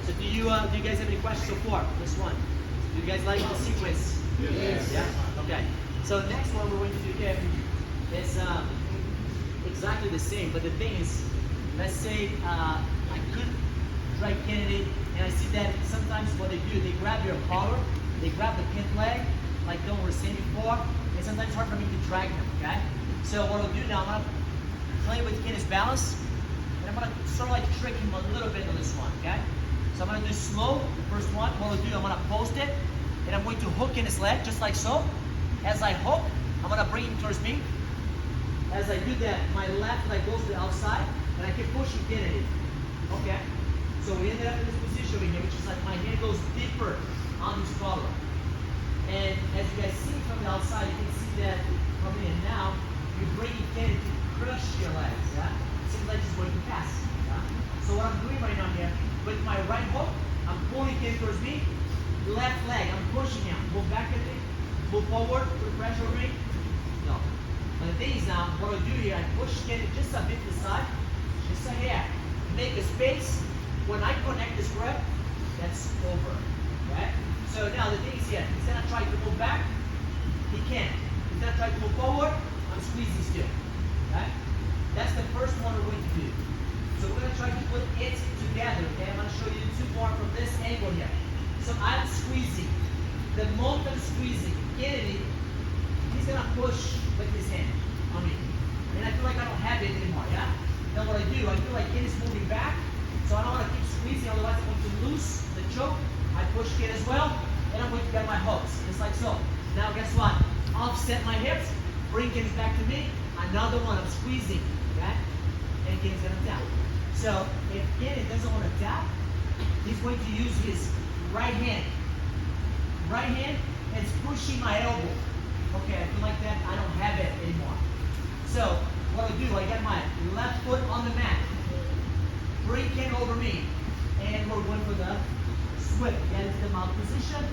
So do you guys have any questions so far? This one. Do you guys like the sequence? Yes. Yeah? Okay. So the next one we're going to do here is exactly the same, but the thing is, let's say I could drag Kennedy, and I see that sometimes what they do, they grab your collar, they grab the pin leg, like Don was saying before, and sometimes it's hard for me to drag them, okay? So what I'll do now, I'm gonna play with Kennedy's balance, and I'm gonna sort of like trick him a little bit on this one, okay? So I'm gonna do slow, the first one. What I'll do, I'm gonna post it, and I'm going to hook in his leg, just like so. As I hook, I'm gonna bring him towards me. As I do that, my left leg goes to the outside, and I keep pushing Kennedy. Okay? So we ended up in this position over here, which is like my hand goes deeper on his collar. And as you guys see from the outside, you can see that coming in now, you're bringing Kennedy to crush your legs, yeah? It seems like he's going to pass, yeah? So what I'm doing right now here, with my right hook, I'm pulling Kennedy towards me, left leg, I'm pushing him. Move back at me, move forward, put pressure over me. No. But the thing is now, what I do here, I push Kennedy just a bit to the side, just a hair. Make a space. When I connect this grip, that's over, right? So now the thing is here, he's gonna try to move back, he can't. He's gonna try to move forward, I'm squeezing still, right? That's the first one we're going to do. So we're gonna try to put it together, okay? I'm gonna show you two more from this angle here. So I'm squeezing. The moment I'm squeezing, Kennedy, he's gonna push with his hand on me. And I feel like I don't have it anymore, yeah? Then what I feel like Kennedy's moving back, so I don't want to keep squeezing, otherwise I'm going to lose the choke. I push Ken as well, and I'm going to get my hooks, just like so. Now guess what? Offset my hips, bring Kenny back to me, another one, I'm squeezing, okay? And Kenny's gonna tap. So if Kenny doesn't want to tap, he's going to use his right hand. Right hand, and it's pushing my elbow. Okay, I feel like that, I don't have it anymore. So what I do, I get my left foot on the mat, bring Ken over me, and we're going for the swift, get into the mount position.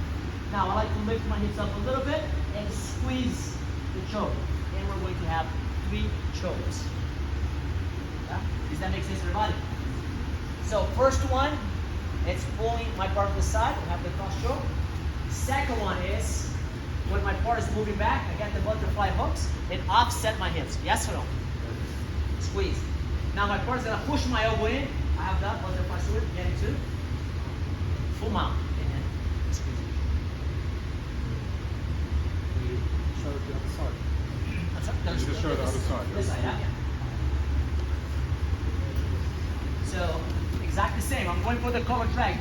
Now I like to lift my hips up a little bit and squeeze the choke. And we're going to have 3 chokes. Yeah? Does that make sense to everybody? So first one, it's pulling my part to the side, I have the cross choke. Second one is, when my part is moving back, I get the butterfly hooks and offset my hips. Yes or no? Squeeze. Now my part is going to push my elbow in. I have that butterfly sword, get into full mount. And then squeeze it. Show it the other side. I'm sorry? No, You just show the other side. This side, yeah. So, exactly the same. I'm going for the collar drag.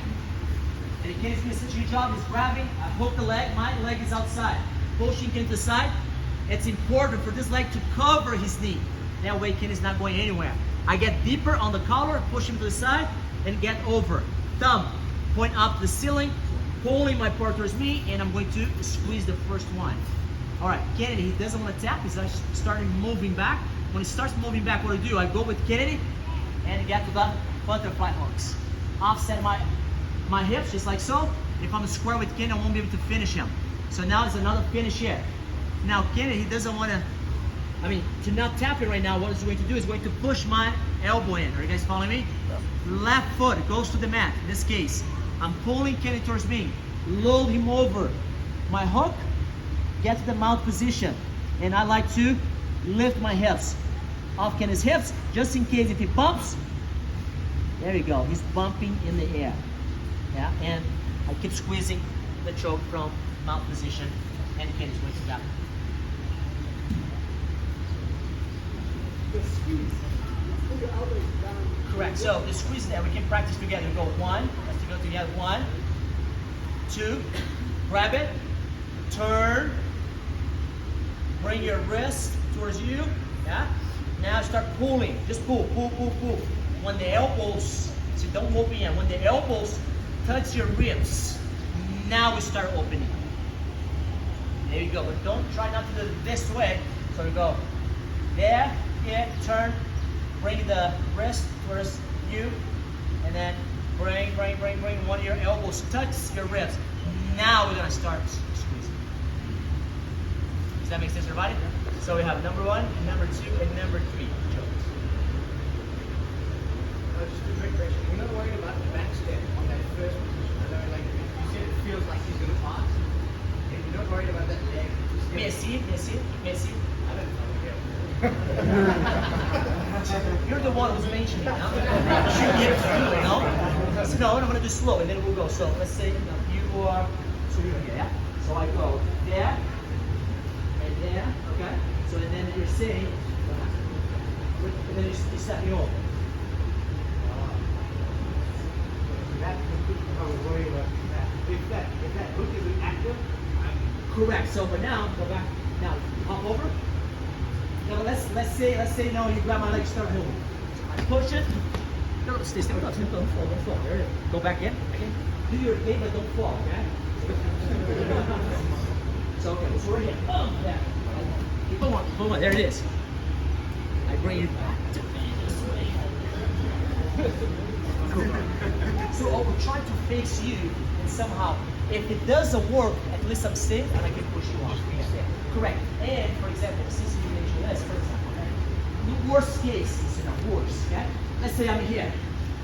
And again, it's missing your job. He's grabbing. I hook the leg. My leg is outside. Pushing Ken to the side. It's important for this leg to cover his knee. That way, Ken is not going anywhere. I get deeper on the collar, push him to the side, and get over. Thumb, point up to the ceiling, pulling my part towards me, and I'm going to squeeze the first one. All right, Kennedy, he doesn't want to tap. He's starting moving back. When he starts moving back, what I do, I go with Kennedy and get to the butterfly hooks. Offset my hips, just like so. If I'm square with Kennedy, I won't be able to finish him. So now it's another finish here. Now Kennedy, he doesn't want to not tap it right now, what he's going to do is going to push my elbow in. Are you guys following me? Yeah. Left foot goes to the mat. In this case, I'm pulling Kennedy towards me, load him over. My hook, get to the mount position. And I like to lift my hips off Kennedy's hips, just in case if he bumps. There you go, he's bumping in the air. Yeah, and I keep squeezing the choke from mount position, and Kennedy's going to tap. The squeeze. Put your elbows down. Correct. So the squeeze there, we can practice together. Go 1, let's go together. 1, 2, grab it, turn, bring your wrist towards you. Yeah. Now start pulling. Just pull, pull, pull, pull. When the elbows, see, don't open yet. When the elbows touch your ribs, now we start opening. There you go. But don't try not to do it this way. So we go there. Here, turn, bring the wrist towards you, and then bring one of your elbows touch your ribs. Now we're gonna start squeezing. Does that make sense, everybody? So we have number 1, and number 2, and number 3. Just a quick question. We're not worried about the back step on that first May I see it? May I see it? May I see it? You're the one who's mentioning it, huh? You should be able to do it, no? So no, I'm gonna do slow and then we'll go. So let's say you are, so you're here, yeah? So I go there, and there, okay? So and then you're saying, and then you step me over. If that hook is active, Correct. So for now, go back. Now hop over. Now let's say no, you grab my leg, start moving. I push it. No, stay, don't fall, don't fall. There it is. Go back in. Again. Do your thing, but don't fall, okay? So okay, so we're here. Oh, yeah. Boom, boom, there it is. I bring it back to this way. So I will try to face you and somehow, if it doesn't work, at least I'm safe and I can push you off. Yeah. Correct. And for example, since you mentioned this, for example, okay? The worst case is worse, okay? Let's say I'm here.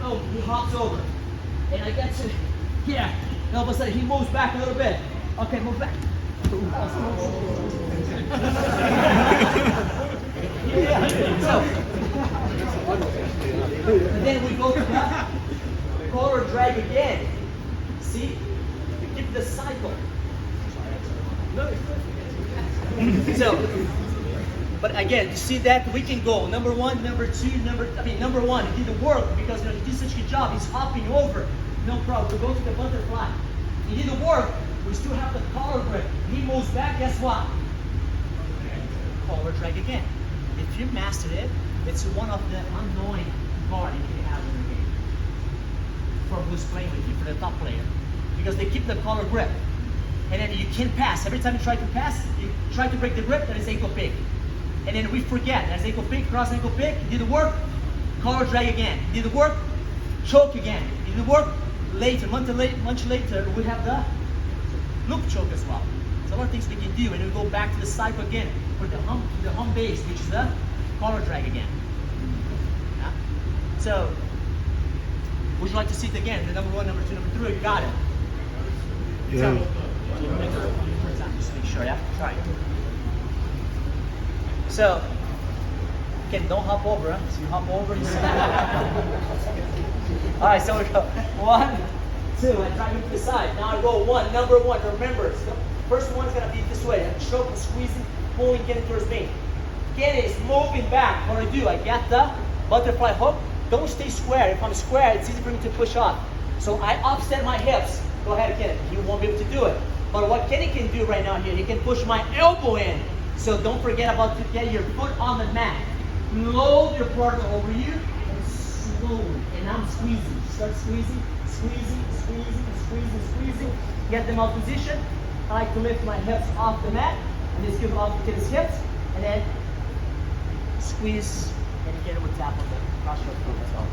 Oh, he hops over. And I get to here. And all of a sudden he moves back a little bit. Okay, move back. Yeah. So, and then we go to that collar drag again. See? We keep the cycle. So, but again, you see that we can go number one, number two, number one. He did the work because he did such a good job. He's hopping over, no problem. We go to the butterfly. He did the work. We still have the collar grip. He moves back. Guess what? Collar drag again. If you master it, it's one of the annoying part you can have in the game. For who's playing with you, for the top player, because they keep the collar grip. And then you can't pass. Every time you try to pass, you try to break the grip, then it's ankle pick. And then we forget. There's ankle pick, cross ankle pick. You did the work, collar drag again. You did the work, choke again. You did the work, later, much later, we have the loop choke as well. There's a lot of things we can do. And we go back to the cycle again for the hum base, which is the collar drag again. Yeah? So, would you like to see it again? The number one, number two, number three, you got it. Yeah. Just make sure, yeah? Try it. So, again, don't hop over, huh? So you hop over, you Alright, so we go 1, 2, I drag him to the side. Now I roll one, number one. Remember, the first one is gonna be this way. I'm choking, squeezing, pulling, getting towards me. Kenny is moving back. What do? I get the butterfly hook. Don't stay square. If I'm square, it's easy for me to push off. So I offset my hips. Go ahead, Kenny. You won't be able to do it. But what Kenny can do right now here, he can push my elbow in. So don't forget about to get your foot on the mat. Load your partner over you and slowly. And I'm squeezing. Start squeezing, squeezing, squeezing, squeezing, squeezing. Get them out of position. I like to lift my hips off the mat. And just give off to his hips. And then squeeze and get it with tap on the cross your foot as well.